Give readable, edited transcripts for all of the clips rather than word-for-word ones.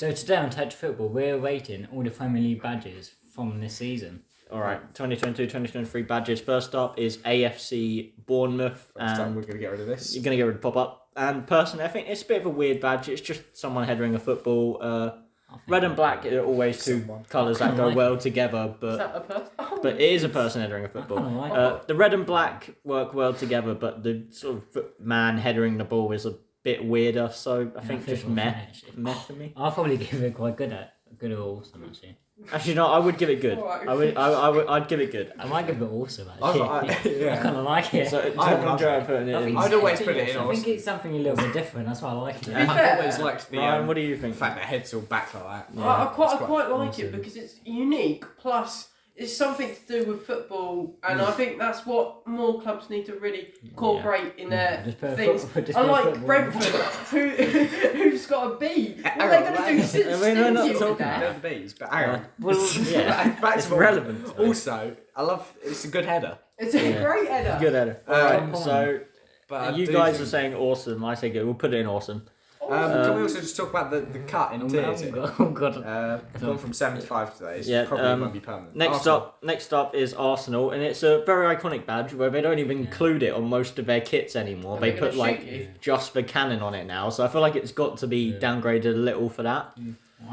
So today on Touch Football, we're rating all the Premier League badges from this season. All right, 2022-2023 badges. First up is AFC Bournemouth. First up, we're going to get rid of this. You're going to get rid of pop-up. And personally, I think it's a bit of a weird badge. It's just someone headering a football. Red and black are always two colours that go well together, Is that a person? but it is a person headering a football. The red and black work well together, but the sort of man headering the ball is a bit weirder. So I think just meh for me. I'll probably give it quite good or awesome actually. Actually, no, I would give it good. I'd give it good. I might give it awesome actually. I kind of like it. So I'm enjoying putting it in. I'd always put it in I awesome. think it's something a little bit different. That's why I like it. I've always liked the Ryan, what do you think? fact that head's all back like that. Yeah. I quite like awesome. it because it's unique. Plus, it's something to do with football, and I think that's what more clubs need to really incorporate in their things. Unlike Brentford, who's got a B. What are they going to do since we're not talking about the bees, but hang on. Back it's to relevant. Also, it's a good header. It's a great header. Good header. Alright, so But you guys are saying awesome. I say good. We'll put it in awesome. Can we also just talk about the cut in tiers? Oh god. Gone from 75 today. Yeah, probably won't be permanent. Next up is Arsenal, and it's a very iconic badge where they don't even include it on most of their kits anymore. They put just the cannon on it now, so I feel like it's got to be downgraded a little for that.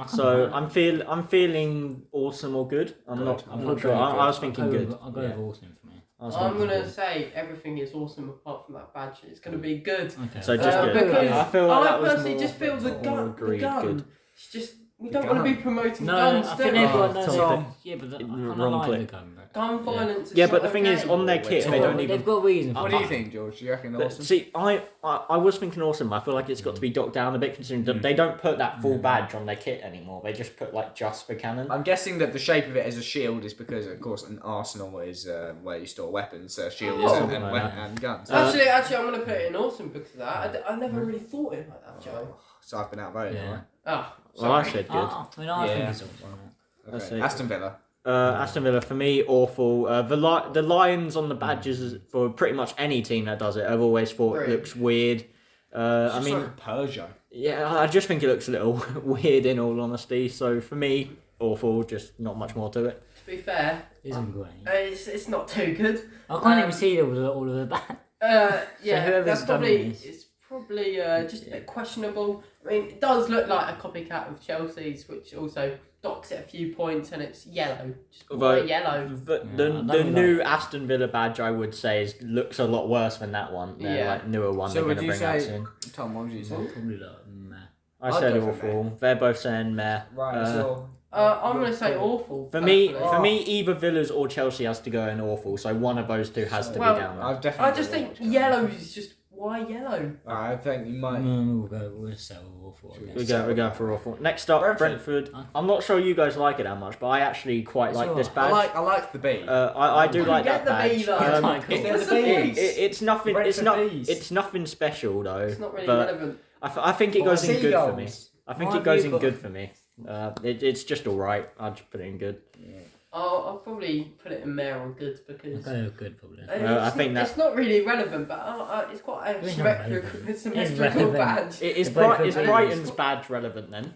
So I'm feeling awesome or good. I'm not sure. I was thinking good. I'll go with awesome for me. I'm going to say everything is awesome apart from that badge. It's going to be good. Okay. So just good. Because I feel like that was personally more, just feel the gun. Good. It's just, we don't want to be promoting No, guns, I do think we? they've got Tom. yeah, but I kind Wrong of like clip. the gun. Gun violence is Yeah, but not the thing is, okay. on their kit, they don't even. They've got a reason for What it. do you think, George? Do you reckon they're awesome? See, I was thinking awesome. I feel like it's got to be docked down a bit, considering that they don't put that full badge on their kit anymore. They just put just for cannon. I'm guessing that the shape of it as a shield is because, of course, an arsenal is where you store weapons, shields and guns. Actually, I'm going to put it in awesome because of that. I never really thought it like that, Joe. So I've been outvoted, Oh, Well, I sorry. said good. I think it's awesome. Okay. Aston Villa. Aston Villa for me awful. The lions on the badges for pretty much any team that does it, I've always thought it looks weird. I mean, like a Peugeot. Yeah, I just think it looks a little weird in all honesty. So for me, awful. Just not much more to it. To be fair, Isn't great. it's not too good. I can't even see all of the back. Yeah, whoever's that's done probably this- it's probably just a bit questionable. I mean, it does look like a copycat of Chelsea's, which also docks it a few points, and it's yellow, just bright yellow. The new Aston Villa badge, I would say, looks a lot worse than that one. The newer one So they're going would to you bring out say, soon. Tom, what would you say? Probably like meh. I I'd said go for awful. They're both saying meh. Right, so... I'm going to say awful. For me, personally. either Villas or Chelsea has to go in awful. So one of those two has to be Well, down there. I've definitely I just think yellow is just why yellow. I think you might... We'll sell awful. We're going for awful. Next up, Brentford. I'm not sure you guys like it that much, but I actually quite like this badge. I like the B. I do like Get that the B, badge. though. What's the B? It's nothing. Brentford Bs. It's nothing special though. It's not really but relevant. I think it goes in good for me. Seagulls. I think Why it goes have in you good got- for me. It's just all right. I'll just put it in good. I'll probably put it in meh or good because Good probably. I think it's not really relevant, but it's quite a It's not relevant. symmetrical badge. Is Brentford Brighton's badge relevant then?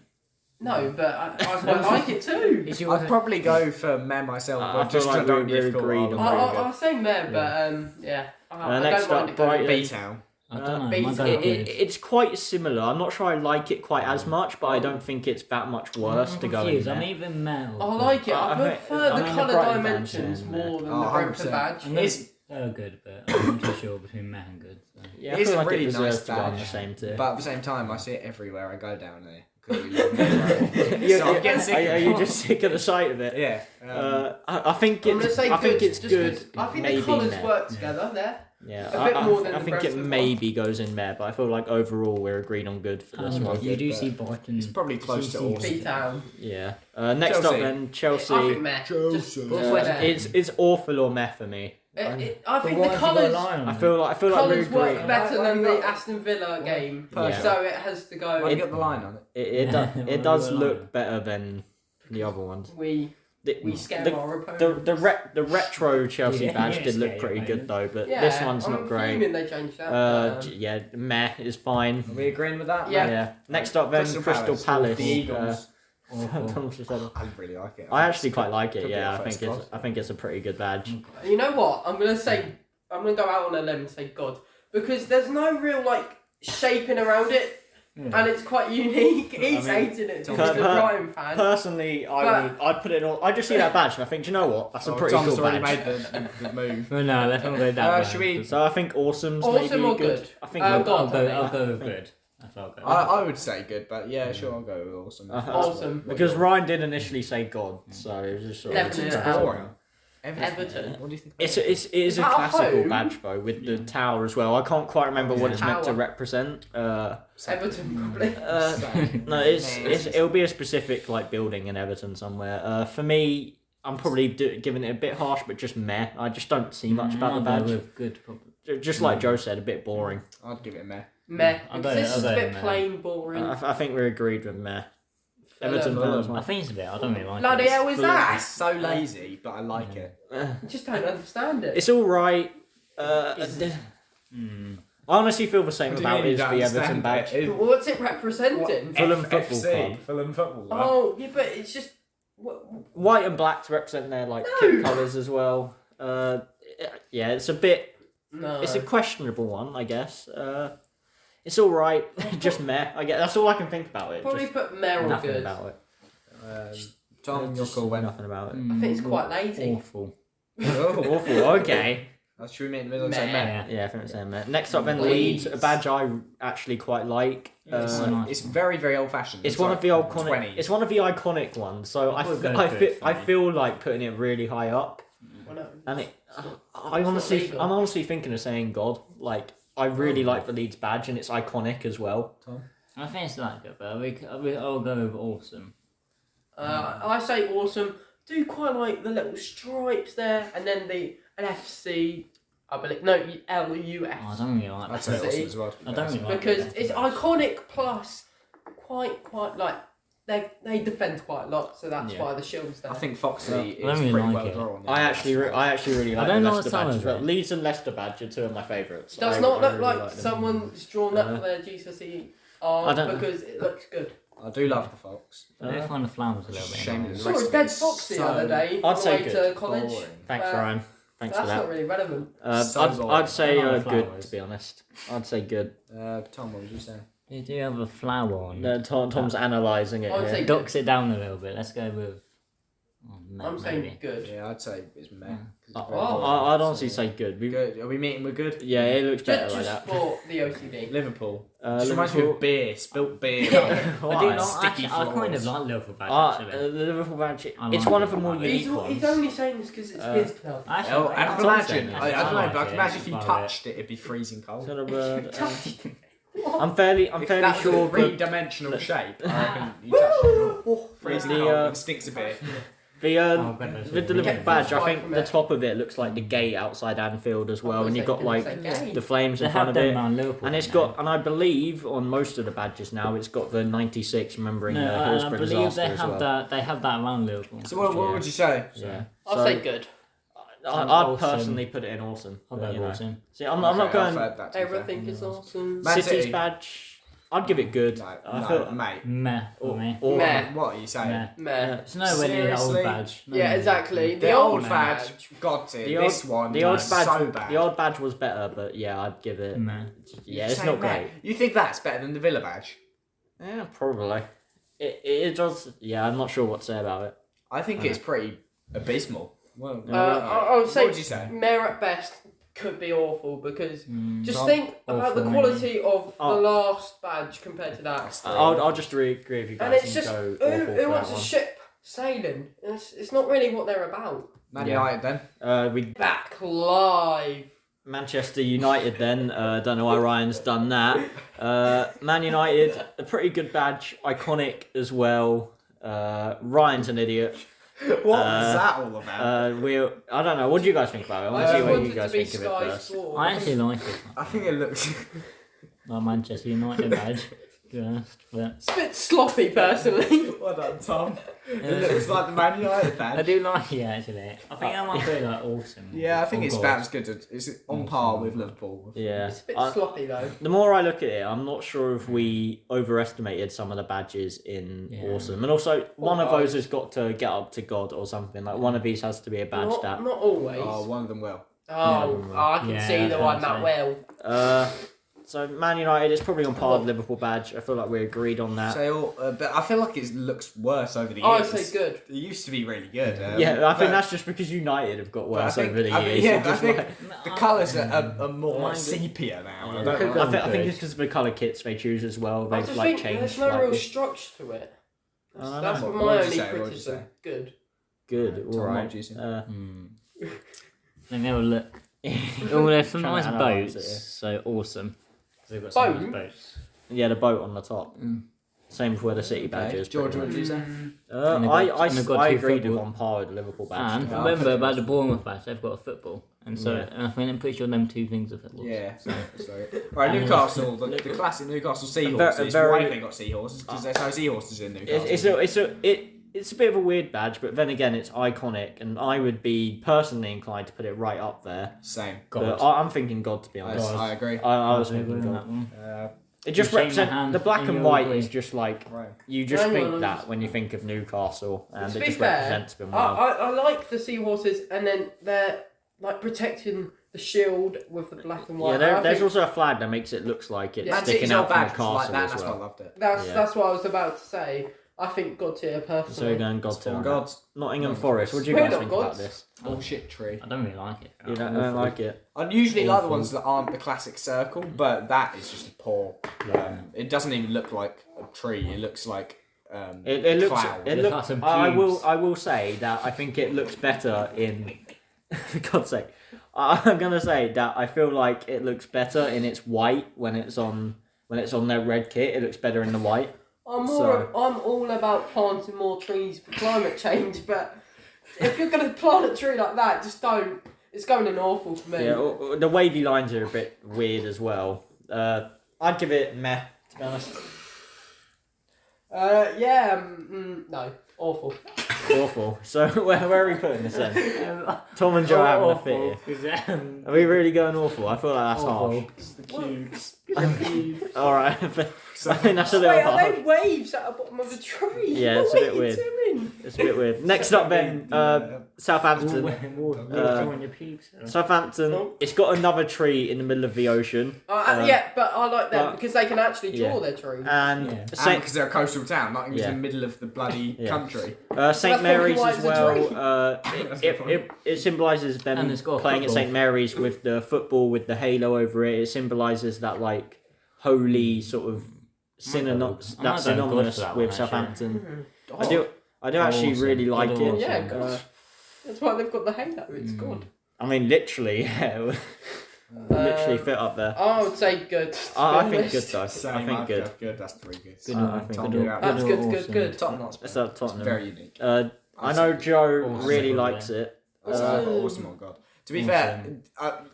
No, but I quite like it too. I'd probably go for meh myself, I but feel just like to don't we're give agreed on I'll say meh, but yeah. I next don't up, mind it going Brighton. B-Town. I don't know. Beat Might go it. good. It's quite similar. I'm not sure I like it quite as much, but I don't think it's that much worse to go in confused. there. I'm even metal. I like it. I I prefer mean, the the colour Brighton dimensions badge, more than Oh, the Brentford 100%. badge. Good, but I'm not too sure between meh and good. So. Yeah, I It is feel a like really it deserves nice to go on badge, the same tier. But at the same time, I see it everywhere I go down there. So I'm getting sick Are you just sick of the sight of it? Yeah. I think I'm gonna it's. say I think good, it's just good. 'cause I think maybe the colours meh. work together there. Yeah, a bit more than I the think it Brentford maybe goes in there, but I feel like overall we're agreed on good for this one. You do see Brighton. It's probably close to awesome. B-Town. Yeah. Next up Chelsea. then, I Chelsea. think meh. Just meh. It's awful or meh for me. I But think why the have you got a colours. line on I it? feel like we're Colours work agreed. better Why than have the you got- Aston Villa game, Persia. so it has to go. Why you got the line on it? It Why does have you got a look line? better than the other ones. We scare the, our opponents. the retro Chelsea Yeah, badge yeah, did look scare pretty your good though, but Yeah, this one's I'm not great. fuming they changed that. Yeah, meh is fine. Are we agreeing with that? Yeah. Next up then, Crystal Palace. The Eagles. Thomas just said it. I really like it. I actually quite like it. Could be Yeah, our I first think class. it's a pretty good badge. You know what? I'm gonna go out on a limb and say God, because there's no real like shaping around it, and it's quite unique. He's hating it because he's a Brighton fan. Personally, I'd put it in. I just see that badge and I think, do you know what? That's a pretty Tom's cool already badge. made the move. Well, no, let's not go that way. Should we? So I think awesome's Awesome maybe or good? I think I'll we'll- go. I'll go with good. That's what I'll go. I would say good, but yeah, sure, I'll go with awesome. Awesome. because Ryan did initially say God, so it was just sort of Everton's Everton's boring. boring. Everton. What do you think? it is a At classical home? badge though with the tower as well. I can't quite remember what it's meant to Tower. represent. Everton probably. No, it'll be a specific like building in Everton somewhere. For me, I'm probably giving it a bit harsh, but just meh. I just don't see much about the I'll go badge. with good. Probably. Just like Joe said, a bit boring. I'd give it a meh. Meh. I'll This go is a with bit meh. plain boring. I think we're agreed with meh. Everton Fulham. fans, I think it's a bit. I don't really like Bloody it. hell is It's that? so lazy, but I like it. I just don't understand it. it's all right. I honestly feel the same What do you about mean you is don't the Everton understand badge. it? What's it representing? Fulham Football FC, Club. Fulham Football Club. Oh, yeah, but it's just. White and black to represent their like No. kit colours as well. Yeah, it's a bit. No. It's a questionable one, I guess. It's all right, just meh. I guess that's all I can think about it. Probably Just put Merrill nothing good. about it. Tom, your call when? Nothing about it. I think it's quite lazy. Awful. Awful. Okay. Should we meet in the middle and say meh? Yeah. Yeah, I think it's meh. Next up, then Leeds. Leeds, a badge I actually quite like. It's very, very old fashioned. It's one of the iconic. 20. It's one of the iconic ones. So We'll go for it, I fine. feel like putting it really high up, Well, no. and it. not legal. I'm honestly thinking of saying God. Like I really like the Leeds badge, and it's iconic as well. I think it's like good, but I'll go with awesome. I say awesome. Do quite like the little stripes there, and then an FC. I believe no LUF. Oh, I don't really like I'd that. say See? awesome as well. I don't really like Because it. it's iconic plus quite like they defend quite a lot, so that's Yeah. why the shield's there. I think Foxley is I don't really pretty like well it. drawn. I actually really like I don't the know Leicester what some badge of as well. it. Leeds and Leicester badge are two of my favourites. Does I not look really like them. someone's drawn up for their GCSE art I don't- because it looks good. I do love the Fox. I do find the flowers a little bit. Shame annoying. it Saw a rest of dead it's fox the so- other day I'd on the say way good. to college. Boring. Thanks, Ryan. Thanks That's for not that. really relevant. So I'd boring. say I like good, flowers. to be honest. I'd say good. Tom, what would you say? You do have a flower on. Tom's analysing it I'd here. say- Docks it down a little bit. Let's go with. I'm saying good. Yeah, I'd say it's meh. 'cause it's very Oh. boring. I'd honestly say good. Good. Are we meeting with good? Yeah, it looks better Just, like just that. for the OCD. Liverpool. This reminds me Liverpool- of beer, spilt beer. I do Why? not. Sticky Actually, I kind of floors. like Liverpool badge The actually. Liverpool badge. I It's like one it. of the more I like it. unique He's ones. only saying this because it's his club. Actually, Oh, and I that's can what I'm imagine. saying. I don't know, like but I can it, imagine if you but touched it, it'd be freezing cold. Sort of, What? I'm fairly If sure. that was a the- three-dimensional shape, I reckon you touched it. Oh, freezing The, cold. uh, It stinks a bit. Oh, goodness. With the Yeah. Liverpool badge, I Get think from the it. top of it looks like the gate outside Anfield as well, and you've got like the flames They in front have of them it. around Liverpool. And it's now. got, and I believe on most of the badges now, it's got the 96 remembering No, the I Hillsborough believe disaster they as have well. that. They have that around Liverpool. So what would you say? Yeah. I'll So, say good. I'd Awesome. personally put it in awesome. I'll but, go you know. awesome. See, I'm not Okay, I've going heard that, to be fair. Everything is awesome. Man City's City. badge. I'd give it good. No, I no, feel, mate. Meh for me. or, Meh. What are you saying? Meh. Meh. It's nowhere near the old Seriously? badge. Yeah, exactly. The old man. badge got it. The This old, one the old was badge, so bad. the old badge was better, but yeah, I'd give it. Meh. Yeah, You it's say not meh. great. You think that's better than the Villa badge? Yeah, probably. It does. Yeah, I'm not sure what to say about it. I think it's pretty abysmal. Well, I would say what would you say? Meh at best could be awful because just Tom? think about the Awful, quality of Oh. the last badge compared to that. I'll just agree with you And guys it's and just go who awful for wants that a one. ship sailing? It's not really what they're about. Man Yeah. United then. We Back live. Manchester United then. Don't know why Ryan's done that. Man United, a pretty good badge, iconic as well. Ryan's an idiot. What was that all about? I don't know. What do you guys think about it? I want I to see just what wanted you guys to be think of it Sky first. Sport. I actually like it. I think it looks. Like Manchester United badge. be honest. But It's a bit sloppy, personally. Well done, Tom. It looks like the Man United badge. I do like it actually. I think I might be like awesome. Yeah, I think Oh, it's God. about as good as it's on par with Liverpool. Yeah. It's a bit I- sloppy, though. the more I look at it, I'm not sure if we overestimated some of the badges in Awesome. And also, one of those has got to get up to God or something. Like, one of these has to be a badge that... Not always. Oh, one of them will. I can Yeah, see the one that definitely. well. So, Man United is probably on par with Liverpool badge. I feel like we agreed on that. So, but I feel like it looks worse over the years. I'd say good. It used to be really good. Yeah, I think but- that's just because United have got worse but I think- over the I think- years. yeah, It's just I think- like- The colours are more like sepia now. Yeah. I don't Could know. go I think it's because of the colour kits they choose as well. I They've just like think changed. there's no like, real this. structure to it. I don't That's know. what What my would you only say? What would you criticism. say? Good. Good, Tom, all what right. would you say? Let me have a look. Oh, there's some Trying nice to analyse boats. it, yeah. So awesome. They've got some nice Boat? boats. Yeah, the boat on the top. Same for where the City badge Okay. is. George, pretty what much. would you say? And they've got- and they've got I two agreed with football- on par with the Liverpool badge. And Yeah, remember I'll about say the Bournemouth badge, they've got a football. And so Yeah. I think I'm pretty sure them two things are football. Yeah. So, Right, And- Newcastle, the classic Newcastle seahorses. very- Why have they got seahorses? Because there's no seahorses in Newcastle. It's a bit of a weird badge, but then again, it's iconic, and I would be personally inclined to put it right up there. Same. But God. I'm thinking God, to be honest. I agree. I was I agree thinking on God. that one. It just You shake my represents hand the black and and you'll white agree. is just like Right. you just Hang think on, that when you think of Newcastle, and To it be just fair, represents them well. I like the seahorses, and then they're like protecting the shield with the black and white. Yeah, And I there's think also a flag that makes it looks like it's Yeah. Man sticking City's out old from the badge castle like that. as That's why I well. loved it. that's Yeah. that's what I was about to say. I think God tier So we're personally. going God It's for to gods. Nottingham No, Forest. What do you we're guys not think gods. about this? Bullshit tree. I don't really like it. You don't like it? I usually like the Awful. ones that aren't the classic circle, but that is just a poor. It doesn't even look like a tree. It looks like It looks. cloud. It Look look, at some I will. pubes. I will say that I think it looks better in. For God's sake, I'm gonna say that I feel like it looks better in its white when it's on their red kit. It looks better in the white. I'm So- all about planting more trees for climate change, but if you're gonna plant a tree like that, just don't. It's going in awful for me. Yeah, the wavy lines are a bit weird as well. I'd give it meh, to be honest. No, awful. Awful. So where are we putting this in? Tom and Joe having a fit here. Are we really going awful? I feel like that's harsh. the cubes. All right, I think that's a little Wait, are harsh. they waves at the bottom of the tree? Yeah, it's a What bit are you weird. doing? It's a bit weird. Next up, then Southampton. Southampton. It's got another tree in the middle of the ocean, Yeah, but I like them because they can actually draw yeah. their tree. and Yeah. Because they're a coastal town, Nottingham's Yeah. in the middle of the bloody Yeah. country. That's St probably Mary's why as it's a well. tree. It symbolises And them it's got a playing at football. St Mary's with the football with the halo over it. It symbolises that like holy sort of synonymous I might go good for that with one, Southampton. Oh. I do actually Awesome. really like Good it. awesome. Yeah, good. That's why they've got the halo. It's good. I mean, literally, yeah, literally fit up there. I would say good. to be I think honest. good though. Same, I think good. Good, that's pretty good. Good I one. think Tom, good. you're out. That's Good good, awesome. good. Tottenham's It's better. at Tottenham. Very unique. I know Joe Awesome. really Awesome. likes it. Awesome, oh god. To be fair,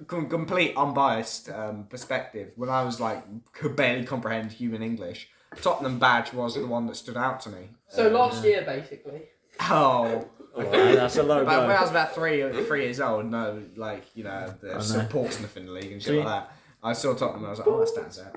complete unbiased perspective, when I was like, could barely comprehend human English, Tottenham badge was the one that stood out to me. So last year, basically. Oh. Okay, that's a low But when I blow. was about 3 years old, no, like, you know, there's still Portsmouth in the league and shit like that. I saw Tottenham and I was like, oh, that stands out.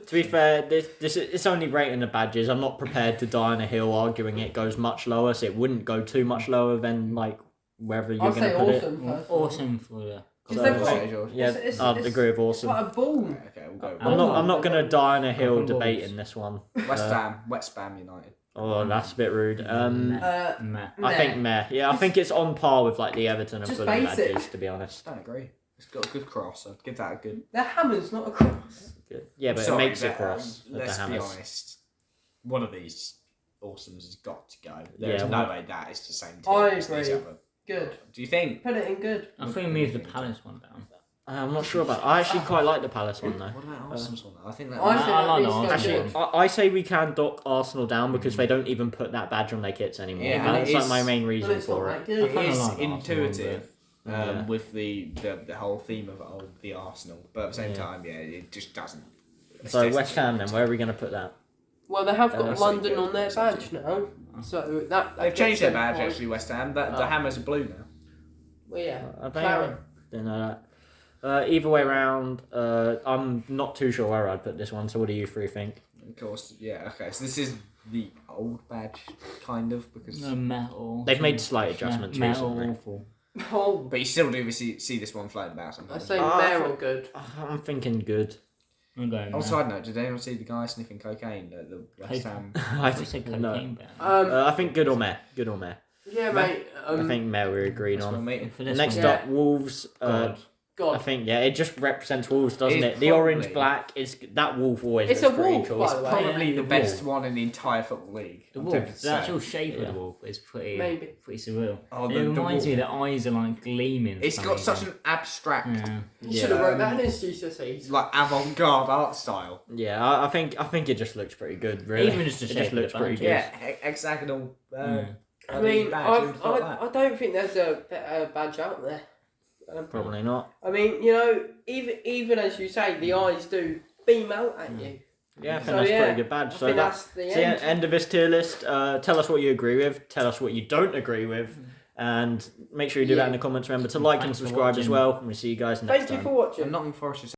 To be fair, it's only rating the badges. I'm not prepared to die on a hill arguing it goes much lower, so it wouldn't go too much lower than like wherever you're I'd going say to put awesome. it. personally. Awesome for the. Because So- they've What got, say, George? Yeah, It's- I'd it's- agree with it's awesome. like a ball. Okay, we'll go. I'm not going to die on a hill Fucking balls. debating this one. West Ham United. Oh, that's a bit rude. Meh. I think meh. Yeah, I think it's on par with like the Everton and Just Fulham basic. badges, to be honest. I don't agree. It's got a good cross. I'd give that a good. They're hammers, not a cross. Good. Yeah, but Sorry, it makes it but, cross. with Let's the be hammers. honest. One of these awesomes has got to go. There's Yeah, no one- way that is the same team. I as these agree. other- Good. Do you think? Put it in good. I think move the Palace one down. I'm not sure about. I actually quite like the Palace one though. What about Arsenal's one? I think that. I think I that like needs the to go Arsenal good. one. I say we can dock Arsenal down because they don't even put that badge on their kits anymore. Yeah, and That's it like is- my main But reason it's not for that it. good. It kinda is like Arsenal, intuitive Yeah. with the whole theme of the Arsenal, but at the same Yeah. time, yeah, it just doesn't. So West Ham then, where are we going to put that? Well, they have got that's London pretty good. on their badge now, so that They've gets changed their them badge points. actually, West Ham. The hammers are blue now. Well, yeah. I think Claret. didn't know that. Either way round, I'm not too sure where I'd put this one. So what do you three think? Of course, yeah. Okay, so this is the old badge, kind of, because. The metal. They've made slight adjustments Metal recently. awful. Oh, But you still do see this one floating about I sometimes. say Ah, Merrill good. I'm thinking good. I'm going. On a side note, did anyone see the guy sniffing cocaine at the West Ham? I I think say no. cocaine band. I think good or meh. Good or meh. Yeah, mate. I think meh we're agreed That's what I'm on. meeting. For this Next one, up, Wolves. God. I God. think it just represents Wolves, doesn't It's it? The orange probably- black is that wolf always. It's looks a pretty wolf, cool. by the way. Probably Yeah, the the best wolf. one in the entire football league. The I'm wolf, tempted to the actual say. shape of Yeah. the wolf is pretty Maybe. surreal. Oh, It the reminds wolf. me the eyes are like gleaming. It's got such something. an abstract, Yeah. You should have wrote that in his it's GCSEs. like avant-garde art style. Yeah, I think it just looks pretty good. Really, Even just the it shape just of the looks pretty badge. good. Yeah, hexagonal. Yeah. I mean, badge. Who'd have thought that? I don't think there's a better badge out there. Probably not. I mean, you know, even as you say, the eyes do beam out at you. Yeah, I think So, that's a yeah, pretty good badge. I So think that's that's the so yeah, end. end of this tier list. Tell us what you agree with. Tell us what you don't agree with. And make sure you do that in the comments. Remember to like and Thanks for subscribe as watching. well. And we'll see you guys next Thank you time. for watching. And Nottingham Forest is